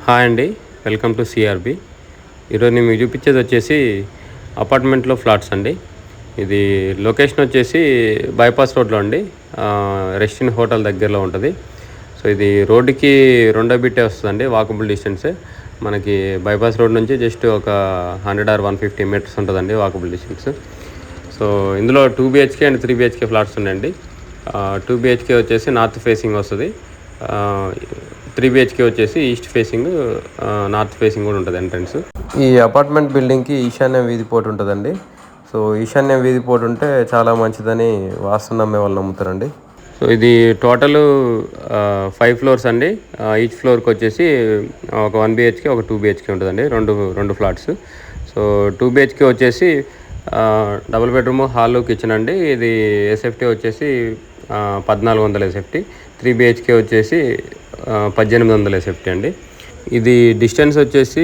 Hi అండి, welcome to CRB. ఈరోజు నేను మీకు చూపించేది వచ్చేసి అపార్ట్మెంట్లో ఫ్లాట్స్ అండి. ఇది లొకేషన్ వచ్చేసి బైపాస్ రోడ్లో అండి, రెస్టిన్ హోటల్ దగ్గరలో ఉంటుంది. సో ఇది రోడ్డుకి రెండో బిట్టే వస్తుందండి, వాకబుల్ డిస్టెన్సే. మనకి బైపాస్ రోడ్ నుంచి జస్ట్ ఒక 100 or 150 మీటర్స్ ఉంటుందండి వాకబుల్ డిస్టెన్స్. సో ఇందులో 2 BHK అండ్ 3 BHK ఫ్లాట్స్ ఉన్నాయండి. 2 BHK వచ్చేసి నార్త్ ఫేసింగ్ వస్తుంది. 3 BHK వచ్చేసి ఈస్ట్ ఫేసింగ్, నార్త్ ఫేసింగ్ కూడా ఉంటుంది ఎంట్రన్స్. ఈ అపార్ట్మెంట్ బిల్డింగ్కి ఈశాన్యం వీధి పోటు ఉంటుందండి. సో ఈశాన్యం వీధి పోటు ఉంటే చాలా మంచిదని వాస్తు నమ్మే వాళ్ళు నమ్ముతారండి. సో ఇది టోటల్ 5 ఫ్లోర్స్ అండి. ఈచ్ ఫ్లోర్కి వచ్చేసి ఒక 1 BHK, ఒక 2 BHK ఉంటుందండి, రెండు ఫ్లాట్స్. సో 2 BHK వచ్చేసి డబుల్ బెడ్రూమ్, హాల్, కిచెన్ అండి. ఇది ఎస్ఎఫ్టీ వచ్చేసి 1400 ఎస్ఎఫ్టీ. 3 BHK వచ్చేసి 1800 ఎస్ఎఫ్టీ అండి. ఇది డిస్టెన్స్ వచ్చేసి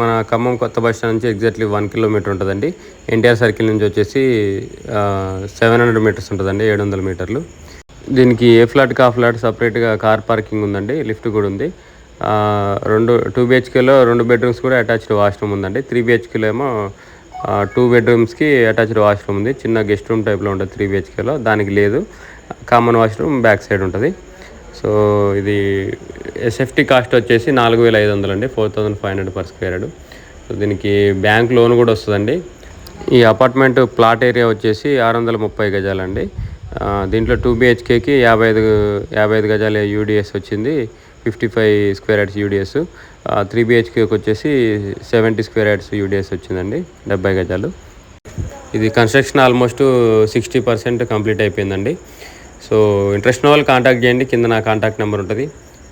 మన ఖమ్మం కొత్త బస్ స్టాండ్ నుంచి ఎగ్జాక్ట్లీ 1 కిలోమీటర్ ఉంటుందండి. ఎన్టీఆర్ సర్కిల్ నుంచి వచ్చేసి 700 మీటర్స్ ఉంటుందండి, 700 మీటర్లు. దీనికి ఏ ఫ్లాట్కి ఆ ఫ్లాట్ సపరేట్గా కార్ పార్కింగ్ ఉందండి, లిఫ్ట్ కూడా ఉంది. 2 BHKలో 2 బెడ్రూమ్స్ కూడా అటాచ్డ్ వాష్రూమ్ ఉందండి. 3 BHKలో ఏమో 2 బెడ్రూమ్స్కి అటాచ్డ్ వాష్రూమ్ ఉంది. చిన్న గెస్ట్ రూమ్ టైప్లో ఉంటుంది 3 BHKలో, దానికి లేదు. కామన్ వాష్రూమ్ బ్యాక్ సైడ్ ఉంటుంది. సో ఇది ఎస్ఎఫ్టీ కాస్ట్ వచ్చేసి 4500 అండి, 4500 per square yard. సో దీనికి బ్యాంక్ లోన్ కూడా వస్తుందండి. ఈ అపార్ట్మెంట్ ప్లాట్ ఏరియా వచ్చేసి 630 గజాలండి. దీంట్లో 2 BHKకి 55 గజాల యూడిఎస్ వచ్చింది, 55 square yards యూడిఎస్. 3 BHKకి వచ్చేసి 70 square yards యూడిఎస్ వచ్చిందండి, 70 గజాలు. ఇది కన్స్ట్రక్షన్ ఆల్మోస్ట్ 60% కంప్లీట్ అయిపోయిందండి. సో ఇంట్రెస్ట్ ఉన్న వాళ్ళు కాంటాక్ట్ చేయండి, కింద నా కాంటాక్ట్ నెంబర్ ఉంటుంది.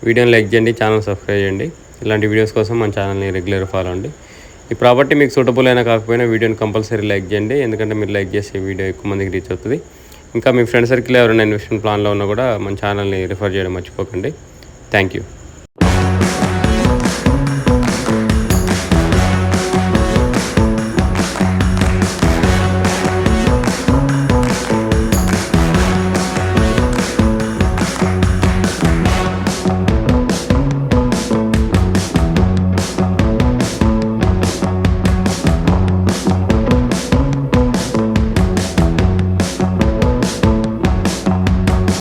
వీడియోని లైక్ చేయండి, ఛానల్ సబ్స్క్రైబ్ చేయండి. ఇలాంటి వీడియోస్ కోసం మన ఛానల్ని రెగ్యులర్ ఫాలో అండి. ఈ ప్రాపర్టీ మీకు సూటబుల్ అయినా కాకపోయినా వీడియోని కంపల్సరీ లైక్ చేయండి, ఎందుకంటే మీరు లైక్ చేసే వీడియో ఎక్కువ మందికి రీచ్ అవుతుంది. ఇంకా మీ ఫ్రెండ్ సర్కిల్ ఎవరైనా ఇన్వెస్ట్మెంట్ ప్లాన్లో ఉన్నా కూడా మన ఛానల్ని రిఫర్ చేయడం మర్చిపోకండి. Thank you.